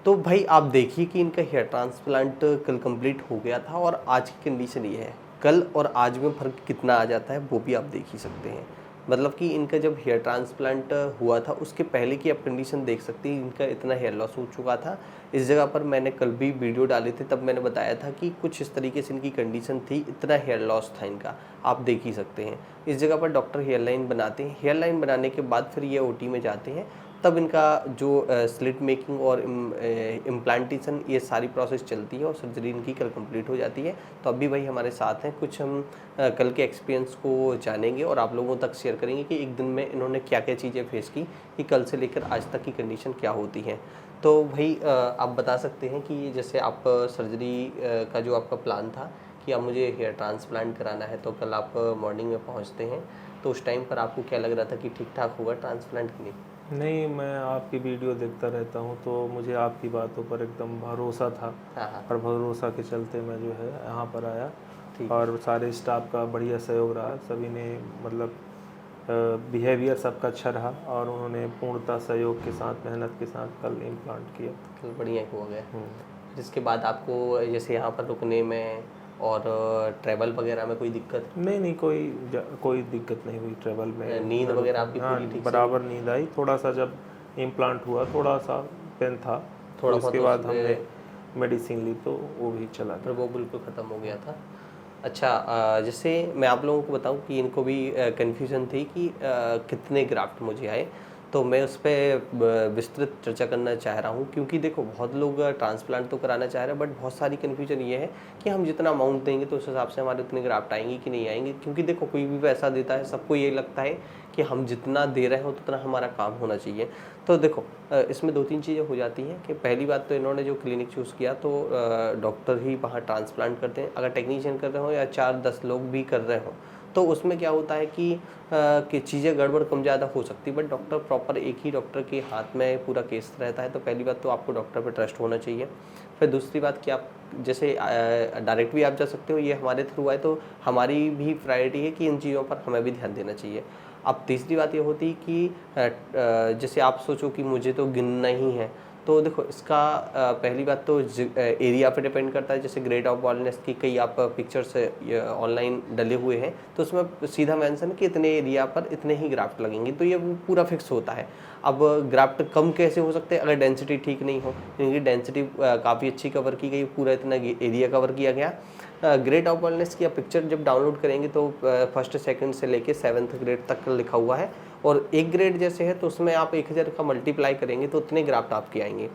तो भाई आप देखिए कि इनका हेयर ट्रांसप्लांट कल कंप्लीट हो गया था और आज की कंडीशन ये है। कल और आज में फ़र्क कितना आ जाता है वो भी आप देख ही सकते हैं। मतलब कि इनका जब हेयर ट्रांसप्लांट हुआ था उसके पहले की आप कंडीशन देख सकते हैं, इनका इतना हेयर लॉस हो चुका था। इस जगह पर मैंने कल भी वीडियो डाले थे, तब मैंने बताया था कि कुछ इस तरीके से इनकी कंडीशन थी, इतना हेयर लॉस था इनका, आप देख ही सकते हैं। इस जगह पर डॉक्टर हेयर लाइन बनाते हैं, हेयर लाइन बनाने के बाद फिर ये ओटी में जाते हैं, तब इनका जो स्लिट मेकिंग और इम्प्लांटेशन ये सारी प्रोसेस चलती है और सर्जरी इनकी कल कंप्लीट हो जाती है। तो अभी भाई हमारे साथ हैं, कुछ हम कल के एक्सपीरियंस को जानेंगे और आप लोगों तक शेयर करेंगे कि एक दिन में इन्होंने क्या क्या चीज़ें फेस की, कि कल से लेकर आज तक की कंडीशन क्या होती है। तो भाई आप बता सकते हैं कि जैसे आप सर्जरी का जो आपका प्लान था कि अब मुझे हेयर ट्रांसप्लांट कराना है, तो कल आप मॉर्निंग में पहुँचते हैं, तो उस टाइम पर आपको क्या लग रहा था कि ठीक ठाक होगा ट्रांसप्लांट की नहीं? नहीं, मैं आपकी वीडियो देखता रहता हूँ तो मुझे आपकी बातों पर एकदम भरोसा था। हाँ। और भरोसा के चलते मैं जो है यहाँ पर आया। ठीक। और सारे स्टाफ का बढ़िया सहयोग रहा, सभी ने मतलब बिहेवियर सबका अच्छा रहा और उन्होंने पूर्णतः सहयोग के साथ, मेहनत के साथ कल इम्प्लांट किया। कल बढ़िया हो गया। जिसके बाद आपको जैसे यहाँ पर रुकने में और ट्रैवल वगैरह में कोई दिक्कत? नहीं, कोई दिक्कत नहीं हुई ट्रैवल में। नींद वगैरह आपकी हाँ, पूरी ठीक से? बराबर नींद आई। थोड़ा सा जब इम्प्लांट हुआ थोड़ा सा पेन था, थोड़ा तो बहुत उसके बाद हमने उसमें मेडिसिन ली तो वो भी चला फिर गया। वो बिल्कुल ख़त्म हो गया था। अच्छा, जैसे मैं आप लोगों को बताऊं कि इनको भी कन्फ्यूज़न थी कि कितने ग्राफ्ट मुझे आए, तो मैं उस पर विस्तृत चर्चा करना चाह रहा हूं, क्योंकि देखो बहुत लोग ट्रांसप्लांट तो कराना चाह रहे हैं, बट बहुत सारी कन्फ्यूजन ये है कि हम जितना अमाउंट देंगे तो उस हिसाब से हमारे उतने ग्राफ्ट आएंगे कि नहीं आएंगे। क्योंकि देखो कोई भी पैसा देता है, सबको ये लगता है कि हम जितना दे रहे हो उतना हमारा काम होना चाहिए। तो देखो इसमें दो तीन चीज़ें हो जाती हैं कि पहली बात तो इन्होंने जो क्लिनिक चूज़ किया तो डॉक्टर ही वहाँ ट्रांसप्लांट करते हैं। अगर टेक्नीशियन कर रहे हो या 4-10 लोग भी कर रहे हो तो उसमें क्या होता है कि चीज़ें गड़बड़ कम ज़्यादा हो सकती है, बट डॉक्टर प्रॉपर एक ही डॉक्टर के हाथ में पूरा केस रहता है। तो पहली बात तो आपको डॉक्टर पे ट्रस्ट होना चाहिए। फिर दूसरी बात कि आप जैसे डायरेक्ट भी आप जा सकते हो, ये हमारे थ्रू आए तो हमारी भी प्रायोरिटी है कि इन चीज़ों पर हमें भी ध्यान देना चाहिए। अब तीसरी बात ये होती है कि जैसे आप सोचो कि मुझे तो गिनना ही है, तो देखो इसका पहली बात तो एरिया पे डिपेंड करता है। जैसे ग्रेट ऑफ बॉलनेस की कई आप पिक्चर्स ऑनलाइन डले हुए हैं, तो उसमें सीधा मेंशन कि इतने एरिया पर इतने ही ग्राफ्ट लगेंगे, तो ये वो पूरा फिक्स होता है। अब ग्राफ्ट कम कैसे हो सकते हैं अगर डेंसिटी ठीक नहीं हो, क्योंकि डेंसिटी काफ़ी अच्छी कवर की गई, पूरा इतना एरिया कवर किया गया। ग्रेट ऑफ बॉलनेस की आप पिक्चर जब डाउनलोड करेंगे तो फर्स्ट सेकंड से लेके 7th ग्रेड तक लिखा हुआ है, और एक ग्रेड जैसे है तो उसमें आप 1000 का मल्टीप्लाई करेंगे तो उतने ग्राफ्ट आपके आएंगे।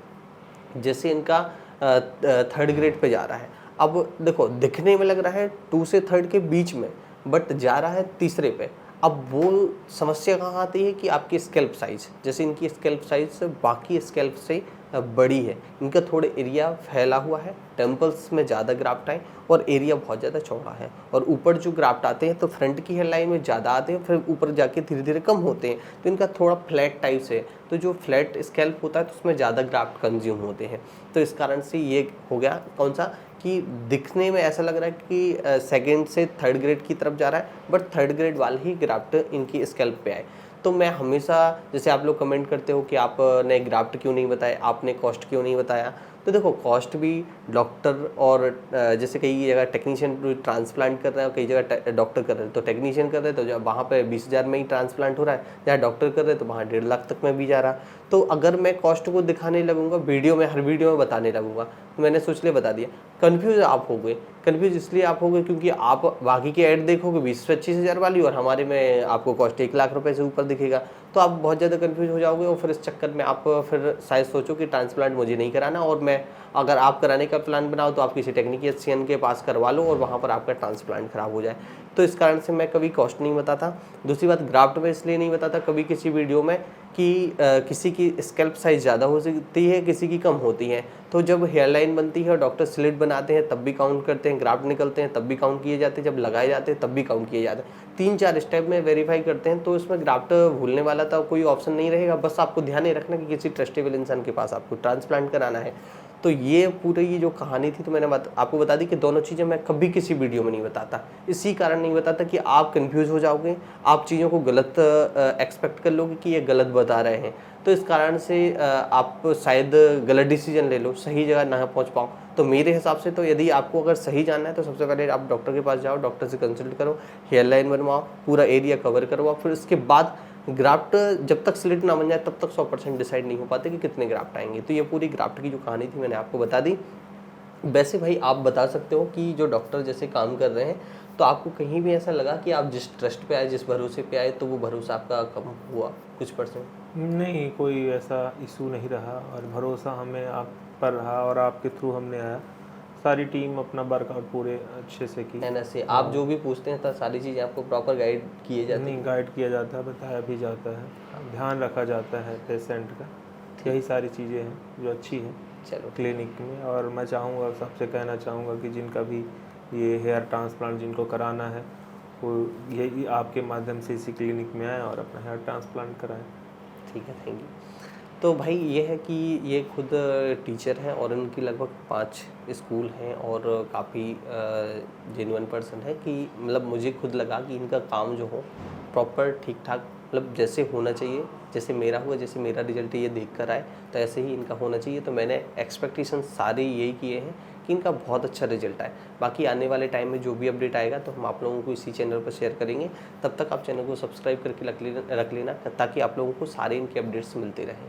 जैसे इनका 3rd ग्रेड पे जा रहा है, अब देखो दिखने में लग रहा है 2 से 3rd के बीच में, बट जा रहा है तीसरे पे। अब वो समस्या कहाँ आती है कि आपकी स्कैल्प साइज, जैसे इनकी स्कैल्प साइज बाकी स्कैल्प से बड़ी है, इनका थोड़ा एरिया फैला हुआ है, टेम्पल्स में ज़्यादा ग्राफ्ट आए और एरिया बहुत ज़्यादा चौड़ा है। और ऊपर जो ग्राफ्ट आते हैं तो फ्रंट की हेयर लाइन में ज़्यादा आते हैं, फिर ऊपर जाके धीरे धीरे कम होते हैं, तो इनका थोड़ा फ्लैट टाइप से है। तो जो फ्लैट स्कैल्प होता है तो उसमें ज़्यादा ग्राफ्ट कंज्यूम होते हैं। तो इस कारण से ये हो गया कौन सा कि दिखने में ऐसा लग रहा है कि 2nd से 3rd ग्रेड की तरफ जा रहा है, बट 3rd ग्रेड वाले ही ग्राफ्ट इनकी स्कैल्प पे आए। तो मैं हमेशा, जैसे आप लोग कमेंट करते हो कि आपने ग्राफ्ट क्यों नहीं बताया, आपने कॉस्ट क्यों नहीं बताया, तो देखो कॉस्ट भी डॉक्टर और जैसे कई जगह टेक्नीशियन ट्रांसप्लांट कर रहे हैं और कई जगह डॉक्टर कर रहे हैं। तो टेक्नीशियन कर रहे हैं तो जब वहाँ पे 20,000 में ही ट्रांसप्लांट हो रहा है, जहाँ डॉक्टर कर रहे हैं तो वहाँ 1.5 लाख तक में भी जा रहा। तो अगर मैं कॉस्ट को दिखाने लगूंगा वीडियो में, हर वीडियो में बताने लगूंगा, तो मैंने सोच लिया बता दिया, कन्फ्यूज आप हो गए। कन्फ्यूज इसलिए आप हो गए क्योंकि आप बाकी की ऐड देखोगे 20 से 25,000 वाली, और हमारे में आपको कॉस्ट 1 लाख रुपए से ऊपर दिखेगा, तो आप बहुत ज़्यादा कन्फ्यूज हो जाओगे। और फिर इस चक्कर में आप फिर शायद सोचो कि ट्रांसप्लांट मुझे नहीं कराना, और मैं अगर आप कराने का प्लान बनाओ तो आप किसी टेक्नीशियन के पास करवा लो और वहाँ पर आपका ट्रांसप्लांट खराब हो जाए। तो इस कारण से मैं कभी कॉस्ट नहीं बताता। दूसरी बात, ग्राफ्ट में इसलिए नहीं बताता कभी किसी वीडियो में कि किसी की स्कैल्प साइज़ ज़्यादा हो सकती है, किसी की कम होती है। तो जब हेयर लाइन बनती है और डॉक्टर स्लिट बनाते हैं तब भी काउंट करते हैं, ग्राफ्ट निकलते हैं तब भी काउंट किए जाते हैं, जब लगाए जाते हैं तब भी काउंट किए जाते हैं। 3-4 स्टेप में वेरीफाई करते हैं। तो इसमें ग्राफ्ट भूलने वाला तो कोई ऑप्शन नहीं रहेगा, बस आपको ध्यान नहीं रखना कि किसी ट्रस्टेबल इंसान के पास आपको ट्रांसप्लांट कराना है। तो ये पूरी ये जो कहानी थी, तो मैंने आपको बता दी कि दोनों चीज़ें मैं कभी किसी वीडियो में नहीं बताता, इसी कारण नहीं बताता कि आप कंफ्यूज हो जाओगे, आप चीज़ों को गलत एक्सपेक्ट कर लोगे कि ये गलत बता रहे हैं, तो इस कारण से आप शायद गलत डिसीजन ले लो, सही जगह ना पहुंच पाओ। तो मेरे हिसाब से तो यदि आपको अगर सही जानना है तो सबसे पहले आप डॉक्टर के पास जाओ, डॉक्टर से कंसल्ट करो, हेयर लाइन बनवाओ, पूरा एरिया कवर करवाओ, फिर उसके बाद ग्राफ्ट जब तक स्लिट ना बन जाए तब तक 100% डिसाइड नहीं हो पाते कि कितने ग्राफ्ट आएंगे। तो ये पूरी ग्राफ्ट की जो कहानी थी मैंने आपको बता दी। वैसे भाई आप बता सकते हो कि जो डॉक्टर जैसे काम कर रहे हैं, तो आपको कहीं भी ऐसा लगा कि आप जिस ट्रस्ट पे आए, जिस भरोसे पे आए, तो वो भरोसा आपका कम हुआ कुछ %? नहीं, कोई ऐसा इशू नहीं रहा और भरोसा हमें आप पर रहा और आपके थ्रू हमने आया। सारी टीम अपना वर्कआउट पूरे अच्छे से की। ऐसे आप जो भी पूछते हैं तो सारी चीज़ें आपको प्रॉपर गाइड किए जाती नहीं, हैं? गाइड किया जाता है, बताया भी जाता है, ध्यान रखा जाता है पेशेंट का। यही सारी चीज़ें हैं जो अच्छी हैं चलो क्लिनिक में। और मैं चाहूँगा, सबसे कहना चाहूँगा कि जिनका भी ये हेयर ट्रांसप्लांट जिनको कराना है, वो यही आपके माध्यम से इसी क्लिनिक में आएँ और अपना हेयर ट्रांसप्लांट कराएँ। ठीक है, थैंक यू। तो भाई ये है कि ये खुद टीचर हैं और इनकी लगभग 5 स्कूल हैं और काफ़ी जेन्युइन पर्सन है कि मतलब मुझे खुद लगा कि इनका काम जो हो प्रॉपर ठीक ठाक, मतलब जैसे होना चाहिए, जैसे मेरा हुआ, जैसे मेरा रिजल्ट ये देख कर आए तो ऐसे ही इनका होना चाहिए। तो मैंने एक्सपेक्टेशन सारे यही किए हैं कि इनका बहुत अच्छा रिजल्ट आए। बाकी आने वाले टाइम में जो भी अपडेट आएगा तो हम आप लोगों को इसी चैनल पर शेयर करेंगे। तब तक आप चैनल को सब्सक्राइब करके रख लेना ताकि आप लोगों को सारे इनके अपडेट्स मिलते रहें।